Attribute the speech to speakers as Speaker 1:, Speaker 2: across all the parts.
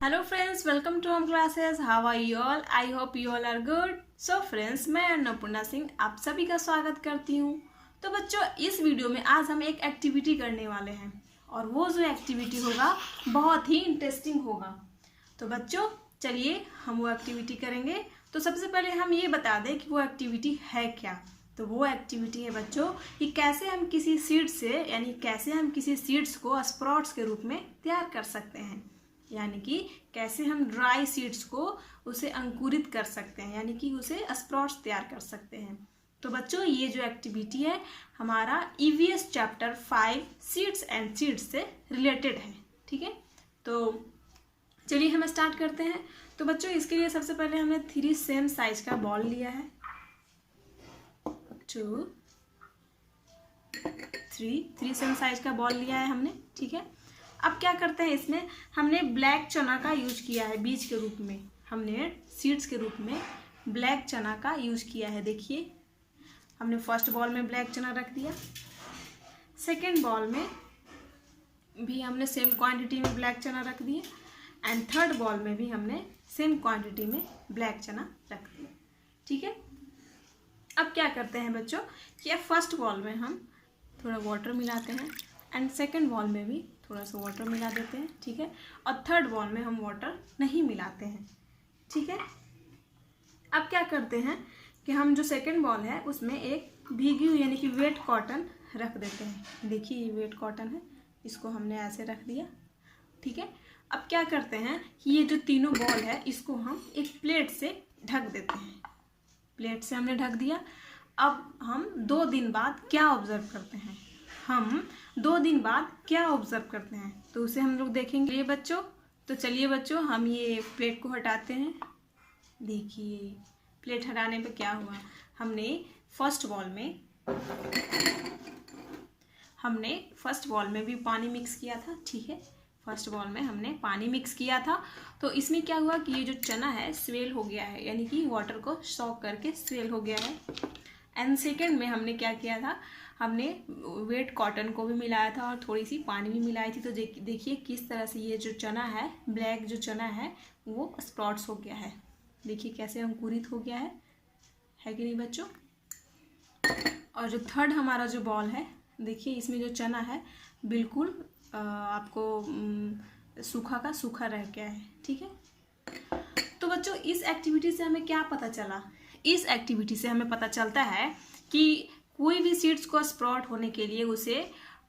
Speaker 1: Hello friends, welcome to home classes. How are you all? I hope you all are good. So friends, मैं अन्नपूर्णा सिंह आप सभी का स्वागत करती हूँ। तो बच्चों, इस वीडियो में आज हम एक एक्टिविटी करने वाले हैं और वो जो एक्टिविटी होगा बहुत ही इंटरेस्टिंग होगा। तो बच्चों चलिए हम वो एक्टिविटी करेंगे। तो सबसे पहले हम ये बता दें कि वो एक्टिविटी है क्या। तो वो एक्टिविटी है बच्चों कि कैसे हम किसी सीड से यानी कैसे हम किसी सीड्स को स्प्राउट्स के रूप में तैयार कर सकते हैं, यानी कि कैसे हम ड्राई सीड्स को उसे अंकुरित कर सकते हैं, यानी कि उसे स्प्राउट्स तैयार कर सकते हैं। तो बच्चों ये जो एक्टिविटी है हमारा EVS chapter 5 seeds and seeds से रिलेटेड है। ठीक है, तो चलिए हम स्टार्ट करते हैं। तो बच्चों इसके लिए सबसे पहले हमने 3 सेम साइज का बॉल लिया है। 2 3 सेम साइज का बॉल लिया है हमने। ठीक है, अब क्या करते हैं, इसमें हमने ब्लैक चना का यूज किया है बीज के रूप में। हमने सीड्स के रूप में ब्लैक चना का यूज किया है। देखिए हमने फर्स्ट बॉल में ब्लैक चना रख दिया, सेकेंड बॉल में भी हमने सेम क्वांटिटी में ब्लैक चना रख दिया एंड थर्ड बॉल में भी हमने सेम क्वांटिटी में ब्लैक चना रख दिया। ठीक है, अब क्या करते हैं बच्चों कि फर्स्ट बॉल में हम थोड़ा वाटर मिलाते हैं एंड सेकेंड बॉल में भी थोड़ा सा वाटर मिला देते हैं। ठीक है, और थर्ड बॉल में हम वाटर नहीं मिलाते हैं। ठीक है, अब क्या करते हैं कि हम जो सेकेंड बॉल है उसमें एक भीगी हुई यानी कि वेट कॉटन रख देते हैं। देखिए ये वेट कॉटन है, इसको हमने ऐसे रख दिया। ठीक है, अब क्या करते हैं कि ये जो तीनों बॉल है इसको हम एक प्लेट से ढक देते हैं। प्लेट से हमने ढक दिया। अब हम 2 दिन बाद क्या ऑब्जर्व करते हैं, हम 2 दिन बाद क्या ऑब्जर्व करते हैं तो उसे हम लोग देखेंगे। ये बच्चों, तो चलिए बच्चों हम ये प्लेट को हटाते हैं। देखिए प्लेट हटाने पे क्या हुआ, हमने फर्स्ट बॉल में भी पानी मिक्स किया था। ठीक है, फर्स्ट बॉल में हमने पानी मिक्स किया था तो इसमें क्या हुआ कि ये जो चना है स्वेल हो गया है, यानी कि वाटर को सॉक करके स्वेल हो गया है। एंड सेकेंड में हमने क्या किया था, हमने वेट कॉटन को भी मिलाया था और थोड़ी सी पानी भी मिलाई थी। तो देखिए किस तरह से ये जो चना है, ब्लैक जो चना है वो स्प्राउट्स हो गया है। देखिए कैसे अंकुरित हो गया है कि नहीं बच्चों। और जो थर्ड हमारा जो बॉल है, देखिए इसमें जो चना है बिल्कुल आपको सूखा का सूखा रह गया है। ठीक है, तो बच्चों इस एक्टिविटी से हमें क्या पता चला, इस एक्टिविटी से हमें पता चलता है कि कोई भी सीड्स को स्प्राउट होने के लिए उसे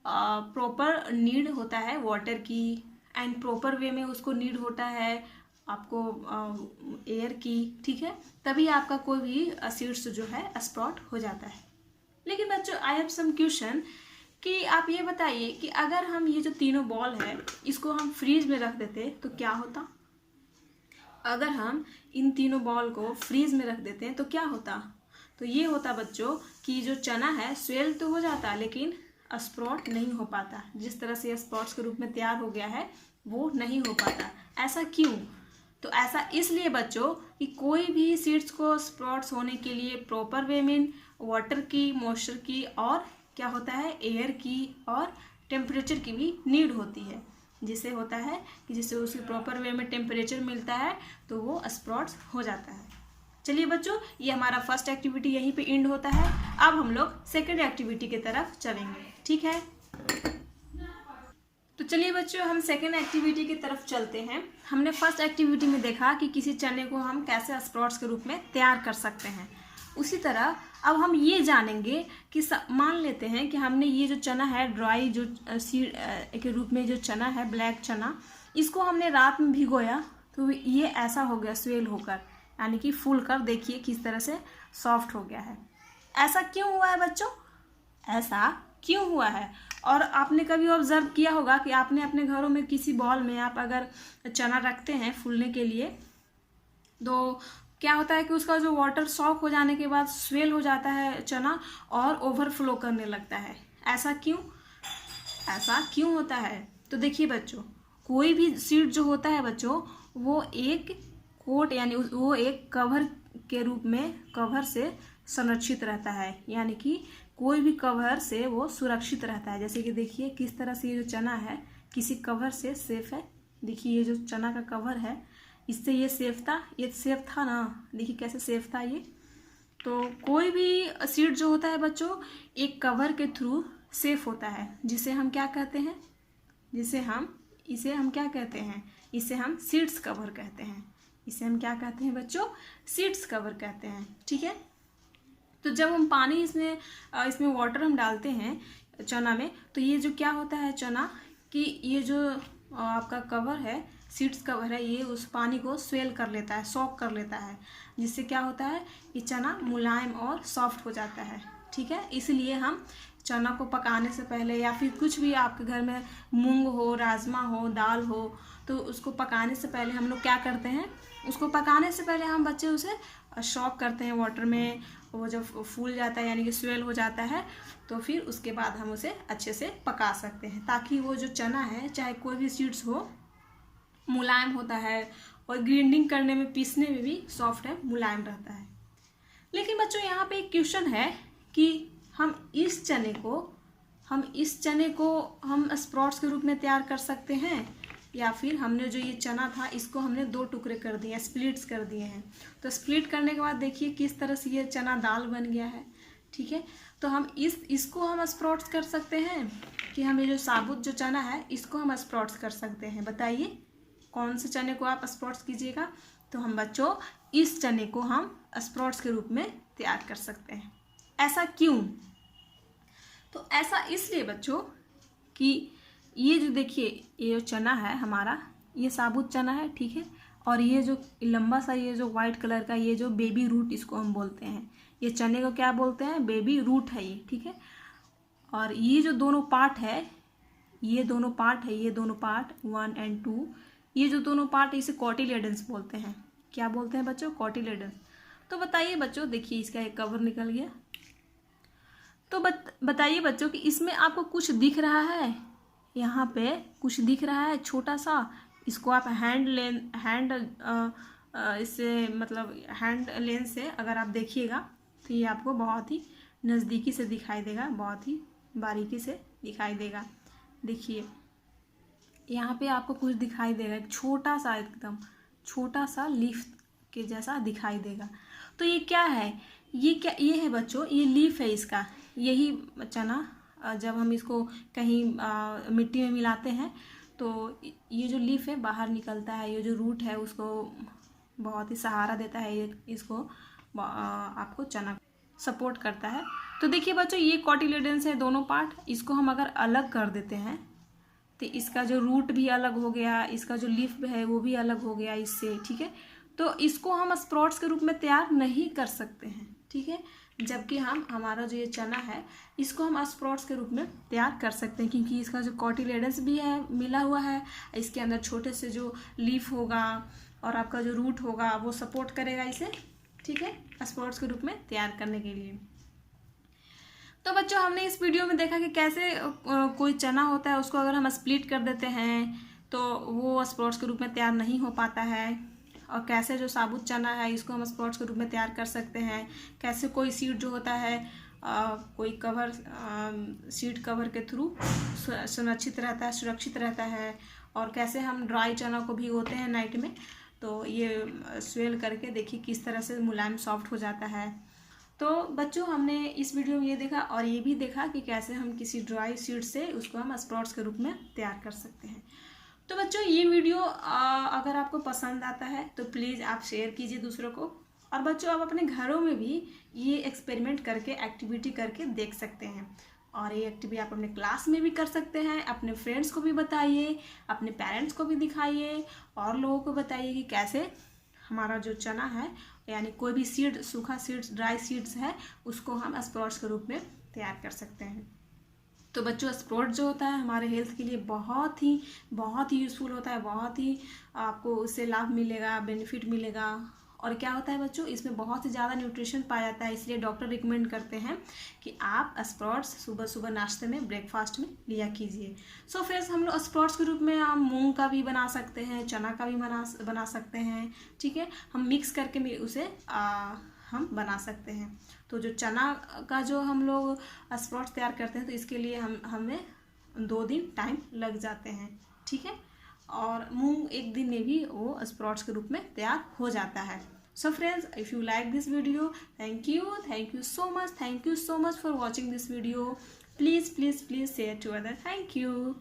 Speaker 1: प्रॉपर नीड होता है वाटर की एंड प्रॉपर वे में उसको नीड होता है आपको एयर की। ठीक है, तभी आपका कोई भी सीड्स जो है स्प्राउट हो जाता है। लेकिन बच्चों आई हैव सम क्वेश्चन कि आप ये बताइए कि अगर हम ये जो तीनों बॉल है इसको हम फ्रीज में रख देते तो क्या होता। अगर हम इन तीनों बॉल को फ्रीज में रख देते हैं तो क्या होता, तो ये होता बच्चों कि जो चना है स्वेल तो हो जाता लेकिन स्प्राउट नहीं हो पाता। जिस तरह से स्प्राउट्स के रूप में तैयार हो गया है वो नहीं हो पाता। ऐसा क्यों, तो ऐसा इसलिए बच्चों कि कोई भी सीड्स को स्प्राउट्स होने के लिए प्रॉपर वे में वाटर की, मॉइस्चर की और क्या होता है एयर की और टेम्परेचर की भी नीड होती है। जिससे होता है कि जिससे उसे प्रॉपर वे में टेम्परेचर मिलता है तो वो स्प्राउट्स हो जाता है। चलिए बच्चों ये हमारा फर्स्ट एक्टिविटी यहीं पे एंड होता है। अब हम लोग सेकंड एक्टिविटी की तरफ चलेंगे। ठीक है, तो चलिए बच्चों हम सेकंड एक्टिविटी की तरफ चलते हैं। हमने फर्स्ट एक्टिविटी में देखा कि किसी चने को हम कैसे स्प्राउट्स के रूप में तैयार कर सकते हैं। उसी तरह अब हम ये जानेंगे कि मान लेते हैं कि हमने ये जो चना है ड्राई जो सीड के रूप में जो चना है ब्लैक चना, इसको हमने रात में भिगोया तो ये ऐसा हो गया स्वेल होकर, यानी कि फूल कर देखिए किस तरह से सॉफ्ट हो गया है। ऐसा क्यों हुआ है बच्चों, ऐसा क्यों हुआ है। और आपने कभी ऑब्जर्व किया होगा कि आपने अपने घरों में किसी बॉल में आप अगर चना रखते हैं फूलने के लिए तो क्या होता है कि उसका जो वाटर सॉक हो जाने के बाद स्वेल हो जाता है चना और ओवरफ्लो करने लगता है। ऐसा क्यों होता है, तो देखिए बच्चों कोई भी सीड जो होता है बच्चों वो एक कोट यानी वो एक कवर के रूप में कवर से संरक्षित रहता है, यानी कि कोई भी कवर से वो सुरक्षित रहता है। जैसे कि देखिए किस तरह से ये जो चना है किसी कवर से सेफ है, देखिए ये जो चना का कवर है इससे ये सेफ था, ये सेफ था ना, देखिए कैसे सेफ था ये। तो कोई भी सीड जो होता है बच्चों एक कवर के थ्रू सेफ होता है, जिसे हम क्या कहते हैं, इसे हम क्या कहते हैं, इसे हम सीड्स कवर कहते हैं। इसे हम क्या कहते हैं बच्चों, सीड्स कवर कहते हैं, ठीक है। तो जब हम पानी इसमें वाटर हम डालते हैं चना में, तो ये जो क्या होता है चना कि ये जो आपका कवर है, सीड्स कवर है, ये उस पानी को स्वेल कर लेता है, सॉक कर लेता है, जिससे क्या होता है ये चना मुलायम और सॉफ्ट हो जाता है, ठीक है। इसलिए हम चना को पकाने से पहले या फिर कुछ भी आपके घर में मूंग हो, राजमा हो, दाल हो, तो उसको पकाने से पहले हम लोग क्या करते हैं, उसको पकाने से पहले हम बच्चे उसे सॉक करते हैं वाटर में। वो जब फूल जाता है यानी कि स्वेल हो जाता है, तो फिर उसके बाद हम उसे अच्छे से पका सकते हैं, ताकि वो जो चना है चाहे कोई भी सीड्स हो मुलायम होता है और ग्राइंडिंग करने में, पीसने में भी सॉफ्ट है, मुलायम रहता है। लेकिन बच्चों यहाँ पे एक क्वेश्चन है कि हम इस चने को हम स्प्राउट्स के रूप में तैयार कर सकते हैं, या फिर हमने जो ये चना था इसको हमने 2 टुकड़े कर दिए, स्प्लिट्स कर दिए हैं। तो स्प्लिट करने के बाद देखिए किस तरह से ये चना दाल बन गया है, ठीक है। तो हम इसको हम स्प्राउट्स कर सकते हैं कि हम ये जो साबुत जो चना है इसको हम स्प्राउट्स कर सकते हैं। बताइए कौन से चने को आप स्प्राउट्स कीजिएगा। तो हम बच्चों इस चने को हम स्प्राउट्स के रूप में तैयार कर सकते हैं। ऐसा क्यों? तो ऐसा इसलिए बच्चों कि ये जो देखिए ये जो चना है हमारा, ये साबुत चना है, ठीक है। और ये जो लंबा सा ये जो वाइट कलर का ये जो बेबी रूट इसको हम बोलते हैं, ये चने को क्या बोलते हैं, बेबी रूट है ये, ठीक है। और ये जो दोनों पार्ट है, ये दोनों पार्ट 1 and 2, ये जो दोनों पार्ट इसे कॉटिलेडन्स बोलते हैं। क्या बोलते हैं बच्चों, कॉटिलेडन्स। तो बताइए बच्चों, देखिए इसका एक कवर निकल गया। तो बताइए बच्चों कि इसमें आपको कुछ दिख रहा है, यहाँ पे कुछ दिख रहा है छोटा सा। इसको आप हैंड लेंस से अगर आप देखिएगा तो ये आपको बहुत ही नज़दीकी से दिखाई देगा, बहुत ही बारीकी से दिखाई देगा। देखिए यहाँ पे आपको कुछ दिखाई देगा, एक छोटा सा, एकदम छोटा सा लीफ के जैसा दिखाई देगा। तो ये क्या है, ये है बच्चों, ये लीफ है इसका। यही चना जब हम इसको कहीं मिट्टी में मिलाते हैं तो ये जो लीफ है बाहर निकलता है, ये जो रूट है उसको बहुत ही सहारा देता है, इसको आपको चना सपोर्ट करता है। तो देखिए बच्चों ये कॉटिलेडन्स है दोनों पार्ट, इसको हम अगर अलग कर देते हैं तो इसका जो रूट भी अलग हो गया, इसका जो लीफ है वो भी अलग हो गया इससे, ठीक है। तो इसको हम स्प्राउट्स के रूप में तैयार नहीं कर सकते हैं, ठीक है। जबकि हमारा जो ये चना है इसको हम स्प्राउट्स के रूप में तैयार कर सकते हैं, क्योंकि इसका जो कॉटिलेडन्स भी है मिला हुआ है, इसके अंदर छोटे से जो लीफ होगा और आपका जो रूट होगा वो सपोर्ट करेगा इसे, ठीक है, स्प्राउट्स के रूप में तैयार करने के लिए। तो बच्चों हमने इस वीडियो में देखा कि कैसे कोई चना होता है उसको अगर हम स्प्लिट कर देते हैं तो वो स्प्राउट्स के रूप में तैयार नहीं हो पाता है, और कैसे जो साबुत चना है इसको हम स्प्राउट्स के रूप में तैयार कर सकते हैं। कैसे कोई सीड जो होता है कोई कवर सीड कवर के थ्रू सुरक्षित रहता है, और कैसे हम ड्राई चना को भिगोते हैं नाइट में तो ये स्वेल करके देखिए किस तरह से मुलायम सॉफ्ट हो जाता है। तो बच्चों हमने इस वीडियो में ये देखा और ये भी देखा कि कैसे हम किसी ड्राई सीड से उसको हम स्प्राउट्स के रूप में तैयार कर सकते हैं। तो बच्चों ये वीडियो अगर आपको पसंद आता है तो प्लीज़ आप शेयर कीजिए दूसरों को, और बच्चों आप अपने घरों में भी ये एक्सपेरिमेंट करके एक्टिविटी करके देख सकते हैं, और ये एक्टिविटी आप अपने क्लास में भी कर सकते हैं। अपने फ्रेंड्स को भी बताइए, अपने पेरेंट्स को भी दिखाइए, और लोगों को बताइए कि कैसे हमारा जो चना है यानी कोई भी सीड, सूखा सीड्स, ड्राई सीड्स है, उसको हम स्प्राउट्स के रूप में तैयार कर सकते हैं। तो बच्चों स्प्राउट जो होता है हमारे हेल्थ के लिए बहुत ही यूज़फुल होता है, बहुत ही आपको उससे लाभ मिलेगा, बेनिफिट मिलेगा। और क्या होता है बच्चों, इसमें बहुत ही ज़्यादा न्यूट्रिशन पाया जाता है, इसलिए डॉक्टर रिकमेंड करते हैं कि आप स्प्राउट्स सुबह सुबह नाश्ते में, ब्रेकफास्ट में लिया कीजिए। सो फ्रेंड्स हम लोग स्प्राउट्स के रूप में हम मूंग का भी बना सकते हैं, चना का भी बना सकते हैं, ठीक है। हम मिक्स करके भी उसे हम बना सकते हैं। तो जो चना का जो हम लोग स्प्राउट्स तैयार करते हैं तो इसके लिए हमें 2 दिन टाइम लग जाते हैं, ठीक है। और मूंग एक दिन में भी वो स्प्राउट्स के रूप में तैयार हो जाता है। So friends, if you like this video, thank you so much for watching this video. Please share to others. Thank you.